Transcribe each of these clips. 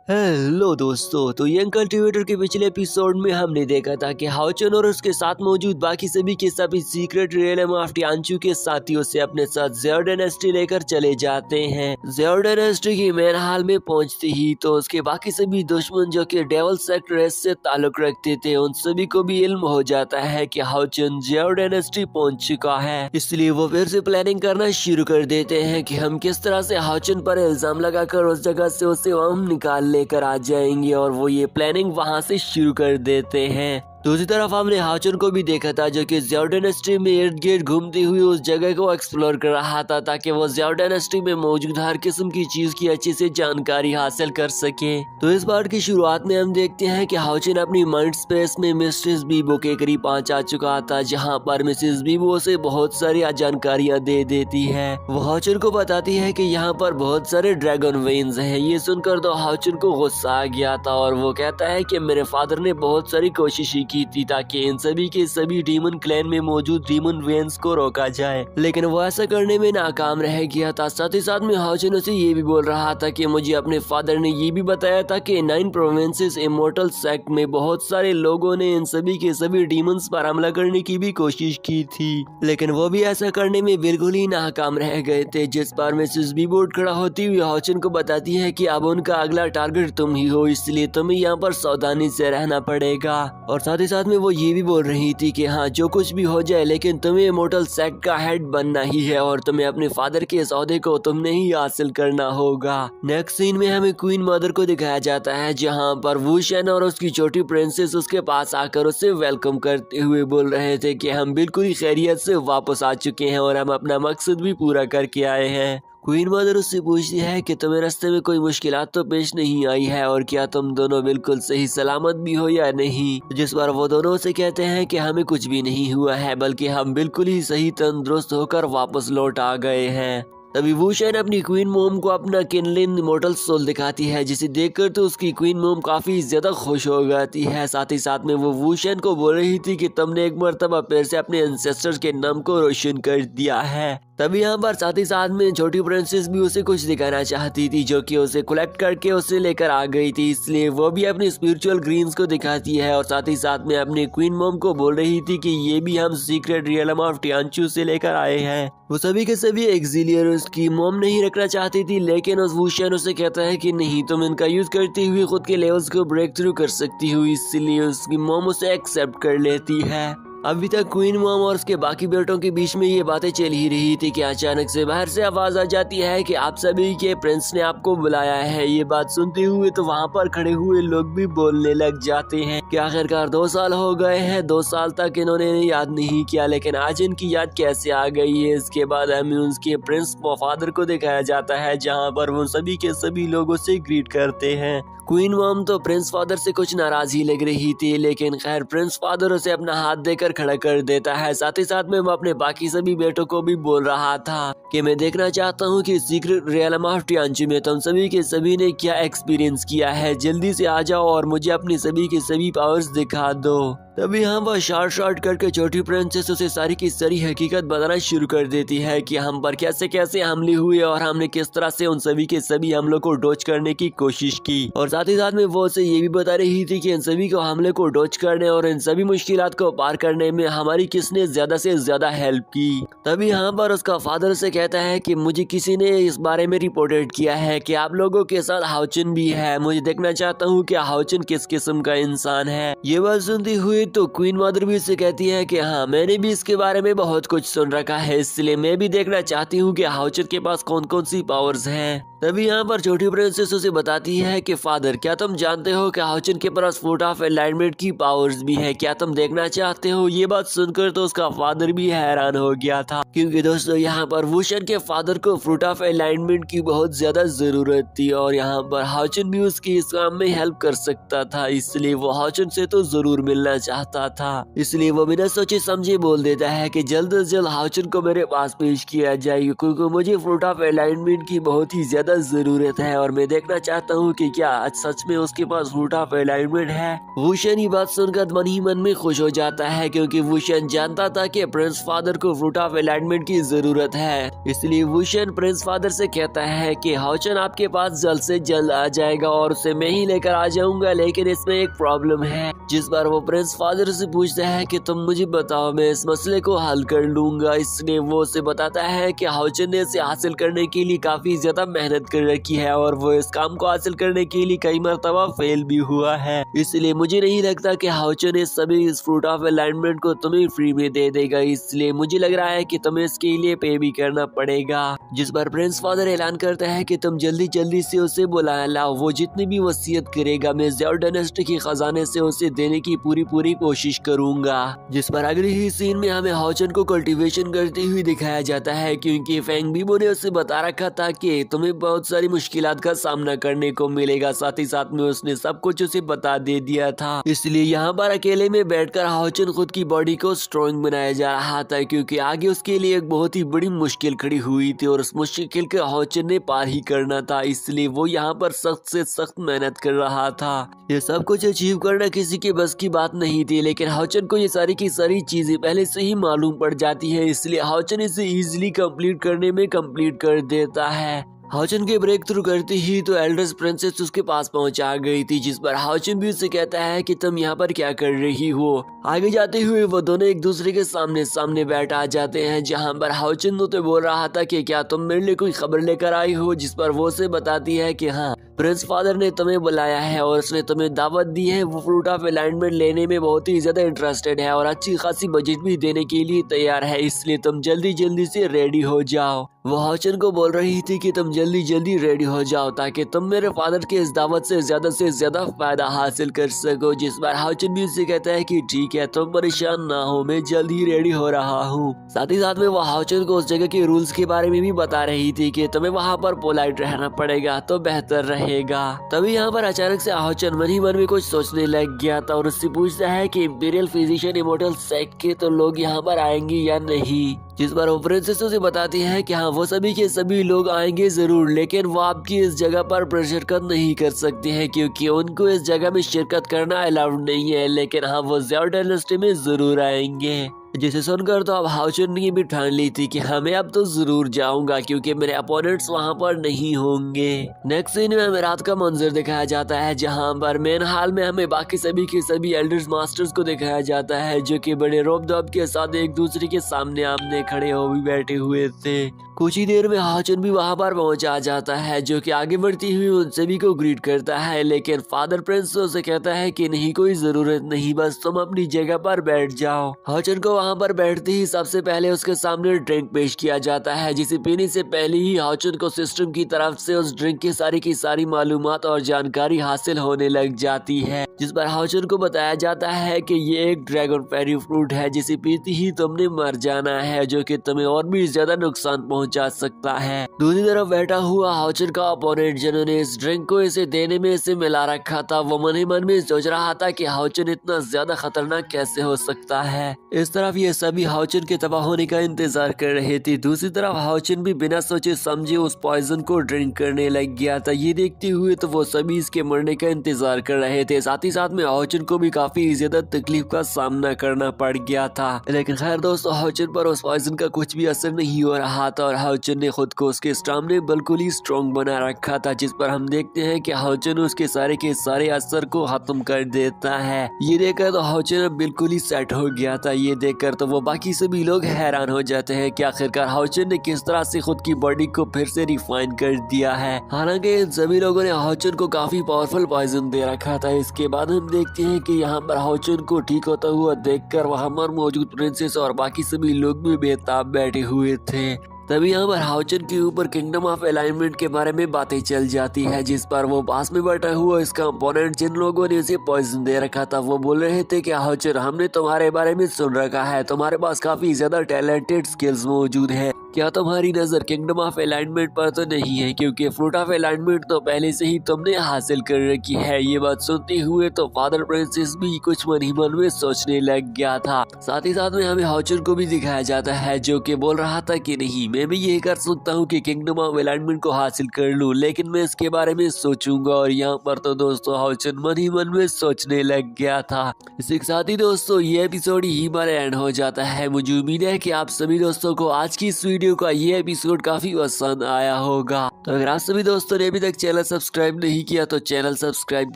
Hello दोस्तों, तो young cultivator के पिछले एपिसोड में हमने देखा था कि हाओचन और उसके साथ मौजूद बाकी सभी के सभी सीक्रेट रियलम ऑफ टियानचू के साथियों से अपने साथ ज़ेओ डायनेस्टी लेकर चले जाते हैं। ज़ेओ डायनेस्टी की मेन हाल में पहुंचते ही तो उसके बाकी सभी दुश्मन जो कि डेविल सेक्ट रेस से ताल्लुक रखते थे, उन सभी को भी इल्म हो जाता है कि हाओचन ज़ेओ डायनेस्टी पहुंच चुका है। इसलिए वो फिर से प्लानिंग करना शुरू कर देते हैं कि हम किस तरह से हाओचन पर इल्जाम लगाकर उस जगह से उसे हम निकाल लेकर आ जाएंगे, और वो ये प्लानिंग वहां से शुरू कर देते हैं। दूसरी तरफ हमने हाओचन को भी देखा था जो कि ज़ेओ डायनेस्टी में इर्द गिर्द घूमती हुई उस जगह को एक्सप्लोर कर रहा था ताकि वो ज़ेओ डायनेस्टी में मौजूद हर किस्म की चीज की अच्छी से जानकारी हासिल कर सके। तो इस बार की शुरुआत में हम देखते हैं कि हाओचन अपनी माइंड स्पेस में मिसेस बीबो के करीब पहुंच चुका था, जहाँ पर मिसेस बीबो उसे बहुत सारी जानकारियाँ दे देती है। वो हाओचन को बताती है कि यहाँ पर बहुत सारे ड्रैगन वेन्स हैं। ये सुनकर तो हाओचन को गुस्सा आ गया था और वो कहता है कि मेरे फादर ने बहुत सारी कोशिश की थी ताकि इन सभी के सभी डीमन क्लैन में मौजूद डीमन वेन्स को रोका जाए, लेकिन वो ऐसा करने में नाकाम रह गया था। साथ ही साथ में हाओचन उसे ये भी बोल रहा था कि मुझे अपने फादर ने ये भी बताया था कि 9 प्रोविंसेस इमोर्टल सेक्ट में बहुत सारे लोगों ने इन सभी के सभी डीमंस पर हमला करने की भी कोशिश की थी, लेकिन वो भी ऐसा करने में बिल्कुल ही नाकाम रह गए थे। जिस पर मिसेस बीबो खड़ा होती हुई हाओचन को बताती है कि अब उनका अगला टारगेट तुम ही हो, इसलिए तुम्हें यहाँ पर सावधानी से रहना पड़ेगा। और साथ ही साथ में वो ये भी बोल रही थी कि हाँ, जो कुछ भी हो जाए लेकिन तुम्हें इमोर्टल सेक्ट का हेड बनना ही है और तुम्हें अपने फादर के सौदे को तुमने ही हासिल करना होगा। नेक्स्ट सीन में हमें क्वीन मदर को दिखाया जाता है, जहाँ पर वुशन और उसकी छोटी प्रिंसेस उसके पास आकर उसे वेलकम करते हुए बोल रहे थे कि हम बिल्कुल ही खैरियत से वापस आ चुके हैं और हम अपना मकसद भी पूरा करके आए हैं। क्वीन मदर उससे पूछती है कि तुम्हें रास्ते में कोई मुश्किलात तो पेश नहीं आई है और क्या तुम दोनों बिल्कुल सही सलामत भी हो या नहीं। जिस पर वो दोनों से कहते हैं कि हमें कुछ भी नहीं हुआ है, बल्कि हम बिल्कुल ही सही तंदुरुस्त होकर वापस लौट आ गए हैं। तभी वुशन अपनी क्वीन मोम को अपना किनलिन इमोर्टल सोल दिखाती है, जिसे देखकर तो उसकी क्वीन मोम काफी ज्यादा खुश हो जाती है। साथ ही साथ में वो वुशन को बोल रही थी कि तुमने एक मर्तबा फिर से अपने एंसेस्टर्स के नाम को रोशन कर दिया है। तभी यहाँ पर साथ ही साथ में छोटी प्रिंसेस भी उसे कुछ दिखाना चाहती थी, जो कि उसे कलेक्ट करके उसे लेकर आ गई थी, इसलिए वो भी अपनी स्पिरिचुअल ग्रीन्स को दिखाती है और साथ ही साथ में अपनी क्वीन मोम को बोल रही थी कि ये भी हम सीक्रेट रियलम ऑफ टियानचू से लेकर आए हैं। वो सभी के सभी एक्सिलियर उसकी मोम नहीं रखना चाहती थी, लेकिन उस वुशन उसे कहता है कि नहीं, तुम इनका यूज करते हुए खुद के लेवल्स को ब्रेक थ्रू कर सकती हो, इसलिए उसकी मोम उसे एक्सेप्ट कर लेती है। अभी तक क्वीन मॉम और उसके बाकी बेटों के बीच में ये बातें चल ही रही थी कि अचानक से बाहर से आवाज आ जाती है कि आप सभी के प्रिंस ने आपको बुलाया है। ये बात सुनते हुए तो वहाँ पर खड़े हुए लोग भी बोलने लग जाते हैं कि आखिरकार 2 साल हो गए हैं, 2 साल तक इन्होंने याद नहीं किया, लेकिन आज इनकी याद कैसे आ गई है। इसके बाद हमें उसके प्रिंस फादर को दिखाया जाता है, जहाँ पर वो सभी के सभी लोगों से ग्रीट करते हैं। क्वीन मॉम तो प्रिंस फादर से कुछ नाराज ही लग रही थी, लेकिन खैर प्रिंस फादर उसे अपना हाथ देकर खड़ा कर देता है। साथ ही साथ में वो अपने बाकी सभी बेटों को भी बोल रहा था कि मैं देखना चाहता हूँ कि सीक्रेट रियलम ऑफ टियानचू में तुम सभी के सभी ने क्या एक्सपीरियंस किया है। जल्दी से आ जाओ और मुझे अपनी सभी के सभी पावर्स दिखा दो। तभी यहाँ पर शॉर्ट करके छोटी प्रिंसेस उसे सारी की सारी हकीकत बताना शुरू कर देती है कि हम पर कैसे कैसे हमले हुए और हमने किस तरह से उन सभी के सभी हमलों को डॉज करने की कोशिश की। और साथ ही साथ में वो उसे ये भी बता रही थी कि इन सभी को हमले को डॉज करने और इन सभी मुश्किलात को पार करने में हमारी किसने ज्यादा से ज्यादा हेल्प की। तभी यहाँ पर उसका फादर से कहता है कि मुझे किसी ने इस बारे में रिपोर्टेड किया है कि आप लोगों के साथ हाओचन भी है। मुझे देखना चाहता हूँ कि हाओचन किस किस्म का इंसान है। ये बात सुनती हुई तो क्वीन मदर भी उससे कहती है कि हाँ, मैंने भी इसके बारे में बहुत कुछ सुन रखा है, इसलिए मैं भी देखना चाहती हूँ कि हाओचन के पास कौन कौन सी पावर्स हैं। तभी यहाँ पर छोटी प्रिंसेस उसे बताती है कि फादर, क्या तुम जानते हो कि हाओचन के पास फ्रूट ऑफ अलाइनमेंट की पावर्स भी है, क्या तुम देखना चाहते हो। ये बात सुनकर तो उसका फादर भी हैरान हो गया था, क्योंकि दोस्तों यहाँ पर वुशन के फादर को फ्रूट ऑफ अलाइनमेंट की बहुत ज्यादा जरूरत थी और यहाँ पर हाओचन भी उसकी इस काम में हेल्प कर सकता था, इसलिए वो हाओचन से तो जरूर मिलना चाहता चाहता था। इसलिए वो बिना सोचे समझे बोल देता है कि जल्द से जल्द हाउचन को मेरे पास पेश किया जाए, क्योंकि मुझे फ्रूट ऑफ अलाइनमेंट की बहुत ही ज्यादा जरूरत है और मैं देखना चाहता हूँ कि क्या सच में उसके पास फ्रूट ऑफ अलाइनमेंट है। वुशन ये बात सुनकर मन ही मन में खुश हो जाता है, क्योंकि वुशन जानता था कि प्रिंस फादर को फ्रूट ऑफ अलाइनमेंट की जरूरत है। इसलिए वुशन प्रिंस फादर से कहता है कि हाउचन आपके पास जल्द से जल्द आ जाएगा और उसे मैं ही लेकर आ जाऊंगा, लेकिन इसमें एक प्रॉब्लम है। जिस बार वो प्रिंस फादर से पूछता है कि तुम मुझे बताओ, मैं इस मसले को हल कर लूंगा। इसलिए वो उसे बताता है कि हाउचन ने इसे हासिल करने के लिए काफी ज्यादा मेहनत कर रखी है और वो इस काम को हासिल करने के लिए कई मरतबा फेल भी हुआ है। इसलिए मुझे नहीं लगता कि हाउचन इस सभी इस फ्रूट ऑफ अलाइनमेंट को तुम्हें फ्री में दे देगा, इसलिए मुझे लग रहा है कि तुम्हें इसके लिए पे भी करना पड़ेगा। जिस पर प्रिंस फादर ऐलान करता है कि तुम जल्दी जल्दी से उसे बुला लाओ, वो जितनी भी वसीयत करेगा मैं ज़ियाओ डायनेस्टी के खजाने से उसे देने की पूरी कोशिश करूंगा। जिस पर अगले ही सीन में हमें हाउचन को कल्टीवेशन करते हुए दिखाया जाता है, क्योंकि फेंग बीबो ने उसे बता रखा था कि तुम्हें बहुत सारी मुश्किलात का सामना करने को मिलेगा। साथ ही साथ में उसने सब कुछ उसे बता दे दिया था। इसलिए यहाँ पर अकेले में बैठकर हाउचन खुद की बॉडी को स्ट्रॉन्ग बनाया जा रहा था, क्योंकि आगे उसके लिए एक बहुत ही बड़ी मुश्किल खड़ी हुई थी और उस मुश्किल को हाउचन ने पार ही करना था। इसलिए वो यहाँ पर सख्त से सख्त मेहनत कर रहा था। ये सब कुछ अचीव करना किसी के बस की बात नहीं थी, लेकिन हाउचन को ये सारी की सारी चीजें पहले से ही मालूम पड़ जाती है। इसलिए हाउचन इसे इजीली कंप्लीट करने में कंप्लीट कर देता है। हाउचन के ब्रेक थ्रू करते ही तो एल्डर्स प्रिंसेस उसके पास पहुंचा गई थी, जिस पर हाउचन भी उससे कहता है कि तुम यहाँ पर क्या कर रही हो। आगे जाते हुए वो दोनों एक दूसरे के सामने सामने बैठ आ जाते हैं, जहाँ पर हाउचन तो बोल रहा था कि क्या तुम मेरे लिए कोई खबर लेकर आई हो, जिस पर वो से बताती है कि हाँ, प्रिंस फादर ने तुम्हें बुलाया है और उसने तुम्हें दावत दी है। वो फ्रूट ऑफ अलाइनमेंट लेने में बहुत ही ज्यादा इंटरेस्टेड है और अच्छी खासी बजट भी देने के लिए तैयार है, इसलिए तुम जल्दी जल्दी से रेडी हो जाओ। वो हाउचन को बोल रही थी कि तुम जल्दी जल्दी रेडी हो जाओ ताकि तुम मेरे फादर के इस दावत से ज्यादा फायदा हासिल कर सको। जिस बार हाउचन भी उससे कहता है कि ठीक है, तुम परेशान ना हो, मैं जल्द ही रेडी हो रहा हूँ। साथ ही साथ में वो हाउचन को उस जगह के रूल्स के बारे में भी बता रही थी कि तुम्हें वहाँ पर पोलाइट रहना पड़ेगा तो बेहतर रहेगा। तभी यहाँ पर अचानक से हाउचन मन ही मन में कुछ सोचने लग गया था और उससे पूछता है कि इंपीरियल फिजिशियन इमोर्टल सेक्ट के तो लोग यहाँ पर आएंगे या नहीं। जिस पर वो प्रिंसेस उसे बताती है कि हाँ, वो सभी के सभी लोग आएंगे जरूर, लेकिन वो आपकी इस जगह पर शिरकत नहीं कर सकते हैं, क्योंकि उनको इस जगह में शिरकत करना अलाउड नहीं है। लेकिन हाँ, वो ज़ियाओ डायनेस्टी में जरूर आएंगे। जिसे सुनकर तो अब हाउचन ने भी ठान ली थी कि मैं अब तो जरूर जाऊंगा, क्योंकि मेरे अपोनेंट्स वहां पर नहीं होंगे। नेक्स्ट सीन में हमें रात का मंजर दिखाया जाता है, जहां पर मेन हॉल में हमें बाकी सभी के सभी एल्डर्स मास्टर्स को दिखाया जाता है, जो कि बड़े रोब दब के साथ एक दूसरे के सामने आमने खड़े हो भी बैठे हुए थे। कुछ ही देर में हाउचन भी वहां पर पहुंचा जाता है, जो कि आगे बढ़ती हुई उन सभी को ग्रीट करता है, लेकिन फादर प्रिंस उसे कहता है कि नहीं, कोई जरूरत नहीं, बस तुम अपनी जगह पर बैठ जाओ। हाउचन को वहां पर बैठते ही सबसे पहले उसके सामने ड्रिंक पेश किया जाता है, जिसे पीने से पहले ही हाउचन को सिस्टम की तरफ से उस ड्रिंक की सारी मालूमात और जानकारी हासिल होने लग जाती है। जिस पर हाउचन को बताया जाता है कि ये एक ड्रैगन फेरी फ्रूट है, जिसे पीते ही तुमने मर जाना है, जो कि तुम्हें और भी ज्यादा नुकसान पहुंचा सकता है। दूसरी तरफ बैठा हुआ हाउचन का अपोनेंट, जिन्होंने इस ड्रिंक को इसे देने में इसे मिला रखा था, वो मन ही मन में सोच रहा था कि हाउचन इतना ज्यादा खतरनाक कैसे हो सकता है। इस तरफ ये सभी हाउचन के तबाह होने का इंतजार कर रहे थे। दूसरी तरफ हाउचन भी बिना सोचे समझे उस पॉइजन को ड्रिंक करने लग गया था। ये देखते हुए तो वो सभी इसके मरने का इंतजार कर रहे थे। साथ ही साथ में हाउचन को भी काफी ज्यादा तकलीफ का सामना करना पड़ गया था, लेकिन खैर दोस्तों, हाउचन पर उस पॉइजन का कुछ भी असर नहीं हो रहा था और हाउचन ने खुद को उसके सामने बिल्कुल ही स्ट्रॉन्ग बना रखा था। जिस पर हम देखते हैं कि हाउचन उसके सारे के सारे असर को खत्म कर देता है। ये देखकर तो हाउचन बिल्कुल ही सेट हो गया था। ये देखकर तो वो बाकी सभी लोग हैरान हो जाते हैं कि आखिरकार हाउचन ने किस तरह से खुद की बॉडी को फिर से रिफाइन कर दिया है। हालांकि इन सभी लोगों ने हाउचन को काफी पावरफुल पॉइजन दे रखा था। इसके बाद हम देखते हैं कि यहाँ पर हाउचन को ठीक होता हुआ देखकर वहाँ पर मौजूद प्रिंसेस और बाकी सभी लोग भी बेताब बैठे हुए थे। तभी यहाँ पर हाउचन के ऊपर किंगडम ऑफ अलाइनमेंट के बारे में बातें चल जाती है, जिस पर वो पास में बैठा हुआ इसका अपोनेंट, जिन लोगों ने उसे पॉइजन दे रखा था, वो बोल रहे थे कि हाउचन, हमने तुम्हारे बारे में सुन रखा है, तुम्हारे पास काफी ज्यादा टैलेंटेड स्किल्स मौजूद है, क्या तुम्हारी नजर किंगडम ऑफ अलाइनमेंट पर तो नहीं है, क्योंकि फ्रूट ऑफ अलाइनमेंट तो पहले से ही तुमने हासिल कर रखी है। ये बात सुनते हुए तो फादर प्रिंसेस भी कुछ मन ही मन में सोचने लग गया था। साथ ही साथ में हमें हाउचुन को भी दिखाया जाता है, जो कि बोल रहा था कि नहीं, मैं भी यही कर सकता हूँ कि किंगडम ऑफ अलाइनमेंट को हासिल कर लूँ, लेकिन मैं इसके बारे में सोचूंगा। और यहाँ पर तो दोस्तों हाउचुन मन ही मन में सोचने लग गया था। इसी के साथ ही दोस्तों ये एपिसोड ही हमारा एंड हो जाता है। मुझे उम्मीद है कि आप सभी दोस्तों को आज की इस वीडियो का ये एपिसोड काफी पसंद आया होगा। तो अगर आप सभी दोस्तों ने अभी तक चैनल सब्सक्राइब नहीं किया तो चैनल सब्सक्राइब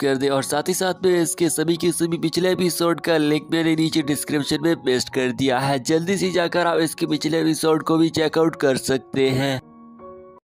कर दे, और साथ ही साथ में इसके सभी के सभी पिछले एपिसोड का लिंक मैंने नीचे डिस्क्रिप्शन में पेस्ट कर दिया है। जल्दी से जाकर आप इसके पिछले एपिसोड को भी चेकआउट कर सकते हैं।